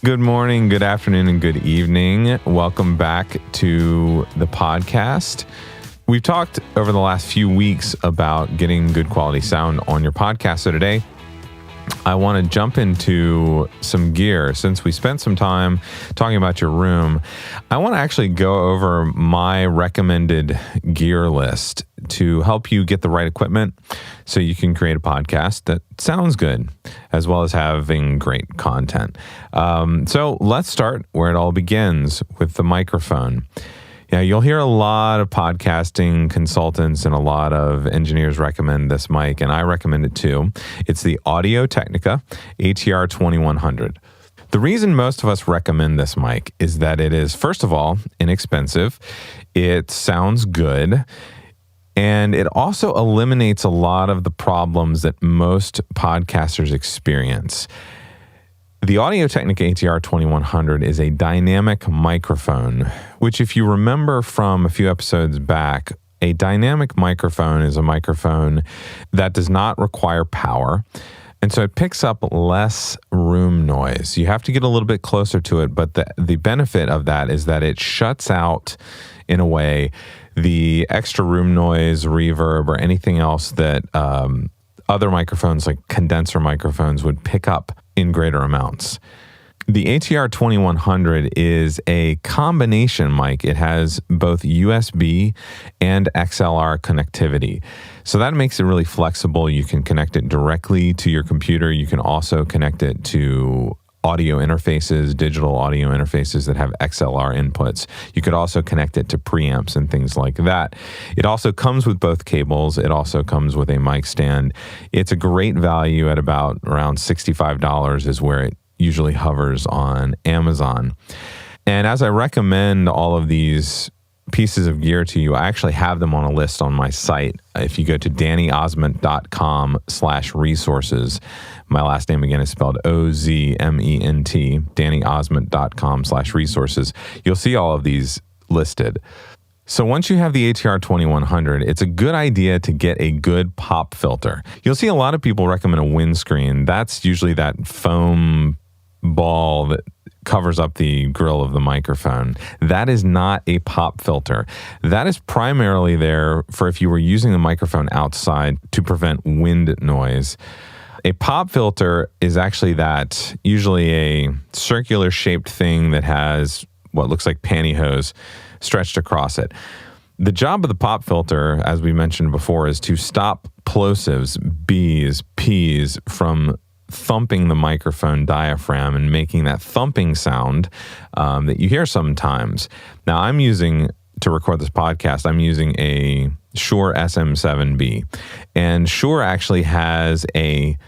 Good morning, good afternoon, and good evening. Welcome back to the podcast. We've talked over the last few weeks about getting good quality sound on your podcast. So today, I want to jump into some gear. Since we spent some time talking about your room, I want to actually go over my recommended gear list to help you get the right equipment so you can create a podcast that sounds good, as well as having great content. So let's start where it all begins, with the microphone. Yeah, you'll hear a lot of podcasting consultants and a lot of engineers recommend this mic, and I recommend it too. It's the Technica ATR 2100. The reason most of us recommend this mic is that it is, first of all, inexpensive. It sounds good. And it also eliminates a lot of the problems that most podcasters experience. The Technica ATR 2100 is a dynamic microphone, which, if you remember from a few episodes back, a dynamic microphone is a microphone that does not require power. And so it picks up less room noise. You have to get a little bit closer to it, but the benefit of that is that it shuts out, in a way, the extra room noise, reverb, or anything else that other microphones like condenser microphones would pick up in greater amounts. The ATR 2100 is a combination mic. It has both USB and XLR connectivity. So that makes it really flexible. You can connect it directly to your computer. You can also connect it to audio interfaces, digital audio interfaces that have XLR inputs. You could also connect it to preamps and things like that. It also comes with both cables. It also comes with a mic stand. It's a great value at about around $65 is where it usually hovers on Amazon. And as I recommend all of these pieces of gear to you, I actually have them on a list on my site. If you go to dannyosment.com/resources, my last name again is spelled OZMENT, dannyosment.com/resources, you'll see all of these listed. So once you have the ATR 2100, it's a good idea to get a good pop filter. You'll see a lot of people recommend a windscreen. That's usually that foam ball that covers up the grill of the microphone. That is not a pop filter. That is primarily there for if you were using the microphone outside to prevent wind noise. A pop filter is actually usually a circular shaped thing that has what looks like pantyhose stretched across it. The job of the pop filter, as we mentioned before, is to stop plosives, B's, P's from thumping the microphone diaphragm and making that thumping sound that you hear sometimes. Now, to record this podcast, I'm using a Shure SM7B. And Shure actually has a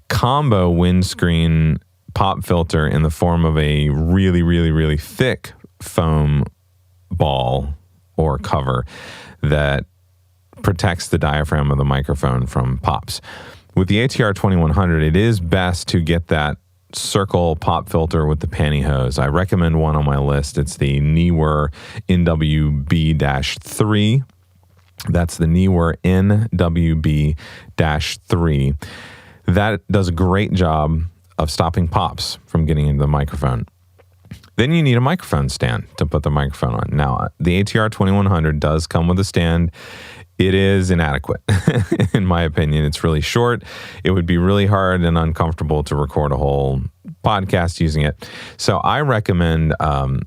combo windscreen pop filter in the form of a really, really, really thick foam ball or cover that protects the diaphragm of the microphone from pops. With the ATR 2100, it is best to get that circle pop filter with the pantyhose. I recommend one on my list. It's the Neewer NWB-3. That's the Neewer NWB-3. That does a great job of stopping pops from getting into the microphone. Then you need a microphone stand to put the microphone on. Now, the ATR 2100 does come with a stand. It is inadequate, in my opinion. It's really short. It would be really hard and uncomfortable to record a whole podcast using it. So I recommend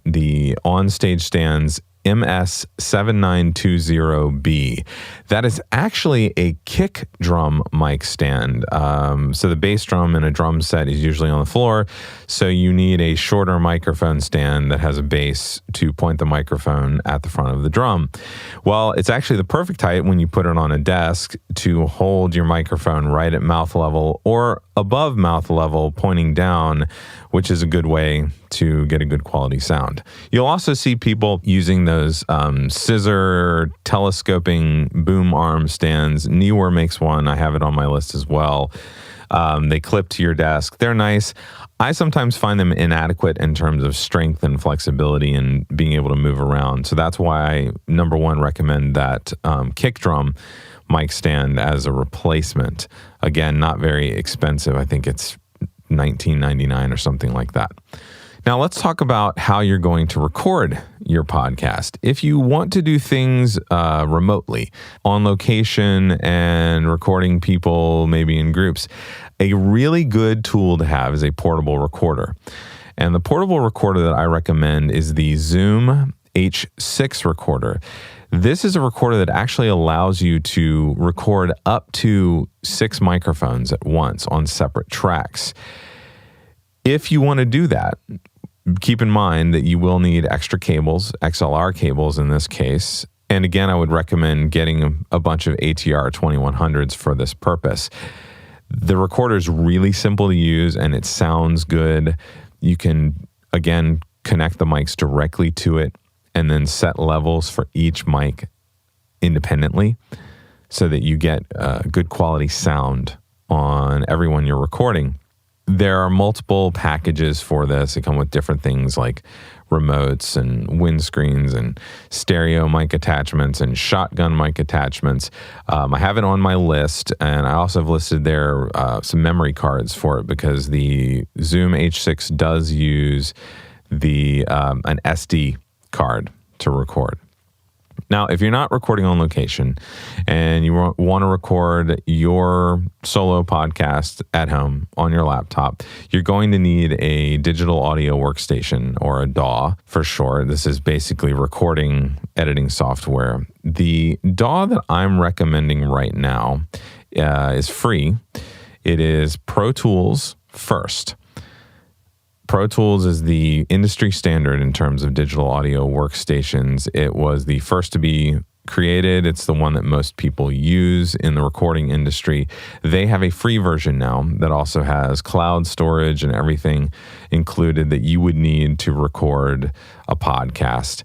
the On-Stage Stands MS7920B. That is actually a kick drum mic stand. So the bass drum in a drum set is usually on the floor. So you need a shorter microphone stand that has a base to point the microphone at the front of the drum. Well, it's actually the perfect height when you put it on a desk to hold your microphone right at mouth level or above mouth level, pointing down, which is a good way to get a good quality sound. You'll also see people using those scissor telescoping boom arm stands. Neewer makes one. I have it on my list as well. They clip to your desk. They're nice. I sometimes find them inadequate in terms of strength and flexibility and being able to move around. So that's why I, number one, recommend that kick drum mic stand as a replacement. Again, not very expensive. I think it's $19.99 or something like that. Now, let's talk about how you're going to record your podcast. If you want to do things remotely, on location, and recording people maybe in groups, a really good tool to have is a portable recorder. And the portable recorder that I recommend is the Zoom H6 recorder. This is a recorder that actually allows you to record up to 6 microphones at once on separate tracks. If you want to do that, keep in mind that you will need extra cables, XLR cables in this case. And again, I would recommend getting a bunch of ATR 2100s for this purpose. The recorder is really simple to use and it sounds good. You can, again, connect the mics directly to it and then set levels for each mic independently so that you get good quality sound on everyone you're recording. There are multiple packages for this. They come with different things like remotes and windscreens and stereo mic attachments and shotgun mic attachments. I have it on my list, and I also have listed there some memory cards for it because the Zoom H6 does use an SD card to record. Now, if you're not recording on location and you want to record your solo podcast at home on your laptop, you're going to need a digital audio workstation, or a DAW for short. This is basically recording editing software. The DAW that I'm recommending right now is free. It is Pro Tools First. Pro Tools is the industry standard in terms of digital audio workstations. It was the first to be created. It's the one that most people use in the recording industry. They have a free version now that also has cloud storage and everything included that you would need to record a podcast.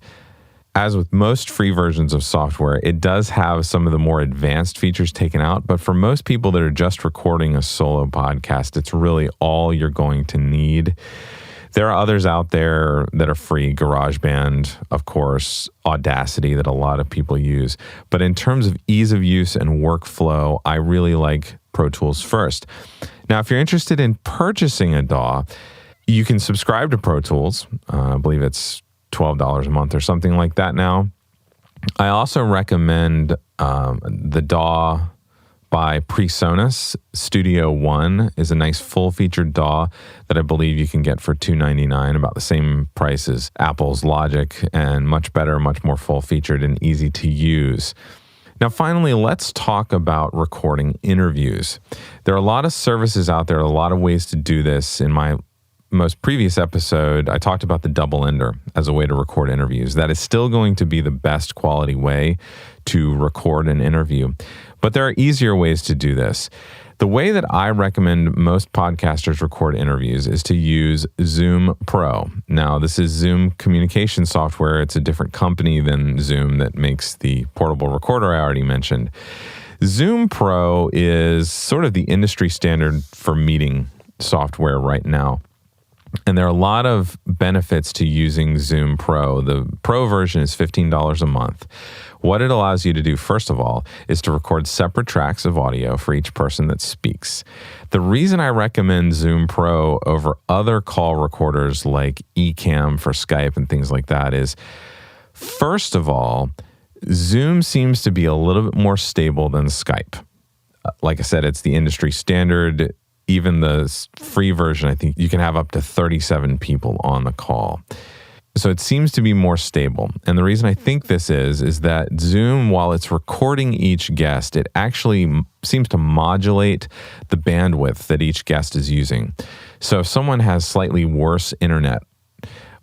As with most free versions of software, it does have some of the more advanced features taken out, but for most people that are just recording a solo podcast, it's really all you're going to need. There are others out there that are free, GarageBand, of course, Audacity that a lot of people use. But in terms of ease of use and workflow, I really like Pro Tools First. Now, if you're interested in purchasing a DAW, you can subscribe to Pro Tools. I believe it's $12 a month or something like that now. I also recommend the DAW by Pre-Sonus. Studio One is a nice full-featured DAW that I believe you can get for $299, about the same price as Apple's Logic, and much better, much more full-featured and easy to use. Now, finally, let's talk about recording interviews. There are a lot of services out there, a lot of ways to do this. In my most previous episode, I talked about the double ender as a way to record interviews. That is still going to be the best quality way to record an interview. But there are easier ways to do this. The way that I recommend most podcasters record interviews is to use Zoom Pro. Now, this is Zoom communication software. It's a different company than Zoom that makes the portable recorder I already mentioned. Zoom Pro is sort of the industry standard for meeting software right now. And there are a lot of benefits to using Zoom Pro. The Pro version is $15 a month. What it allows you to do, first of all, is to record separate tracks of audio for each person that speaks. The reason I recommend Zoom Pro over other call recorders like Ecamm for Skype and things like that is, first of all, Zoom seems to be a little bit more stable than Skype. Like I said, it's the industry standard. Even the free version, I think you can have up to 37 people on the call. So it seems to be more stable. And the reason I think this is that Zoom, while it's recording each guest, it actually seems to modulate the bandwidth that each guest is using. So if someone has slightly worse internet,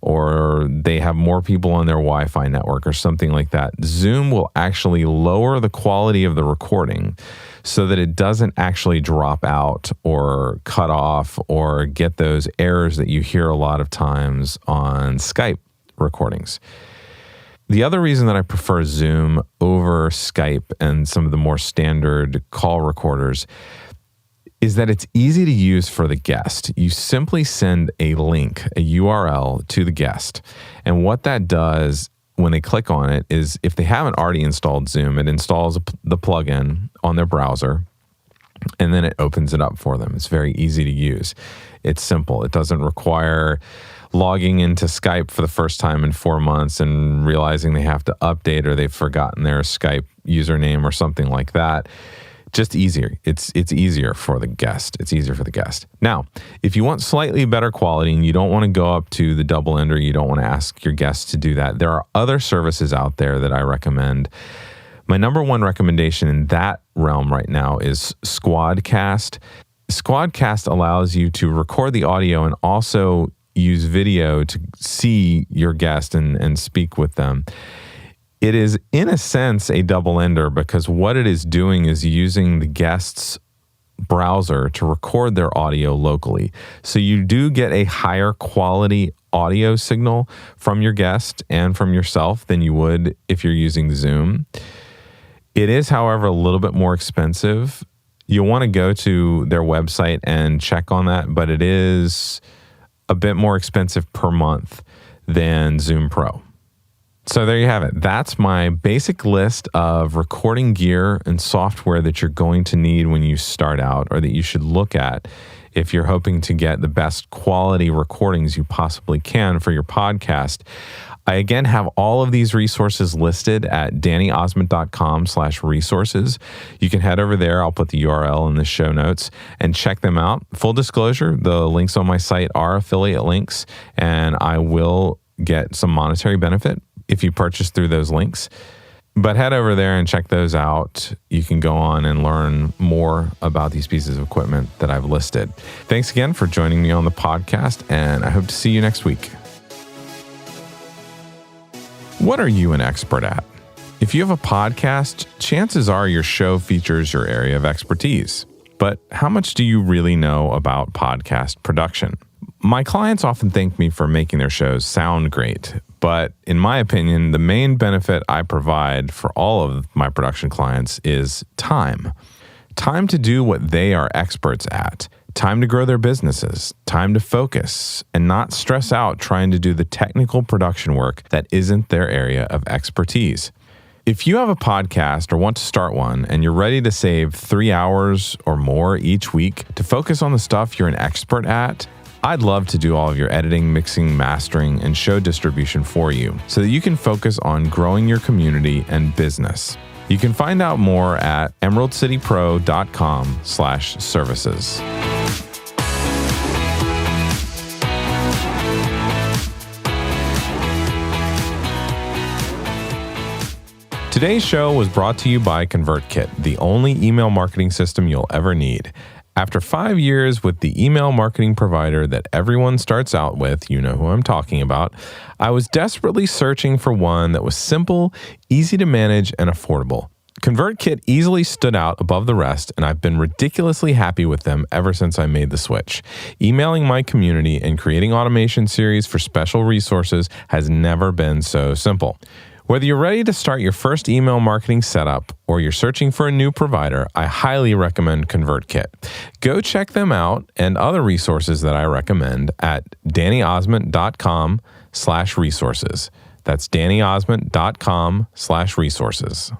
or they have more people on their Wi-Fi network or something like that, Zoom will actually lower the quality of the recording so that it doesn't actually drop out or cut off or get those errors that you hear a lot of times on Skype recordings. The other reason that I prefer Zoom over Skype and some of the more standard call recorders is that it's easy to use for the guest. You simply send a link, a URL to the guest. And what that does when they click on it is, if they haven't already installed Zoom, it installs the plugin on their browser, and then it opens it up for them. It's very easy to use. It's simple. It doesn't require logging into Skype for the first time in 4 months and realizing they have to update or they've forgotten their Skype username or something like that. Just easier. It's easier for the guest. It's easier for the guest. Now, if you want slightly better quality and you don't want to go up to the double ender, you don't want to ask your guests to do that, there are other services out there that I recommend. My number one recommendation in that realm right now is Squadcast. Squadcast allows you to record the audio and also use video to see your guest and speak with them. It is, in a sense, a double ender because what it is doing is using the guest's browser to record their audio locally. So you do get a higher quality audio signal from your guest and from yourself than you would if you're using Zoom. It is, however, a little bit more expensive. You'll want to go to their website and check on that, but it is a bit more expensive per month than Zoom Pro. So there you have it. That's my basic list of recording gear and software that you're going to need when you start out, or that you should look at if you're hoping to get the best quality recordings you possibly can for your podcast. I again have all of these resources listed at dannyosmond.com/resources. You can head over there. I'll put the URL in the show notes and check them out. Full disclosure, the links on my site are affiliate links, and I will get some monetary benefit if you purchase through those links. But head over there and check those out. You can go on and learn more about these pieces of equipment that I've listed. Thanks again for joining me on the podcast, and I hope to see you next week. What are you an expert at? If you have a podcast, chances are your show features your area of expertise. But how much do you really know about podcast production? My clients often thank me for making their shows sound great, but in my opinion, the main benefit I provide for all of my production clients is time. Time to do what they are experts at. Time to grow their businesses. Time to focus and not stress out trying to do the technical production work that isn't their area of expertise. If you have a podcast or want to start one and you're ready to save 3 hours or more each week to focus on the stuff you're an expert at, I'd love to do all of your editing, mixing, mastering, and show distribution for you so that you can focus on growing your community and business. You can find out more at emeraldcitypro.com/services. Today's show was brought to you by Convertkit, the only email marketing system you'll ever need. After 5 years with the email marketing provider that everyone starts out with, you know who I'm talking about, I was desperately searching for one that was simple, easy to manage, and affordable. Convertkit easily stood out above the rest, and I've been ridiculously happy with them ever since I made the switch. Emailing my community and creating automation series for special resources has never been so simple. Whether you're ready to start your first email marketing setup or you're searching for a new provider, I highly recommend Convertkit. Go check them out and other resources that I recommend at dannyosmond.com/resources. That's dannyosmond.com/resources.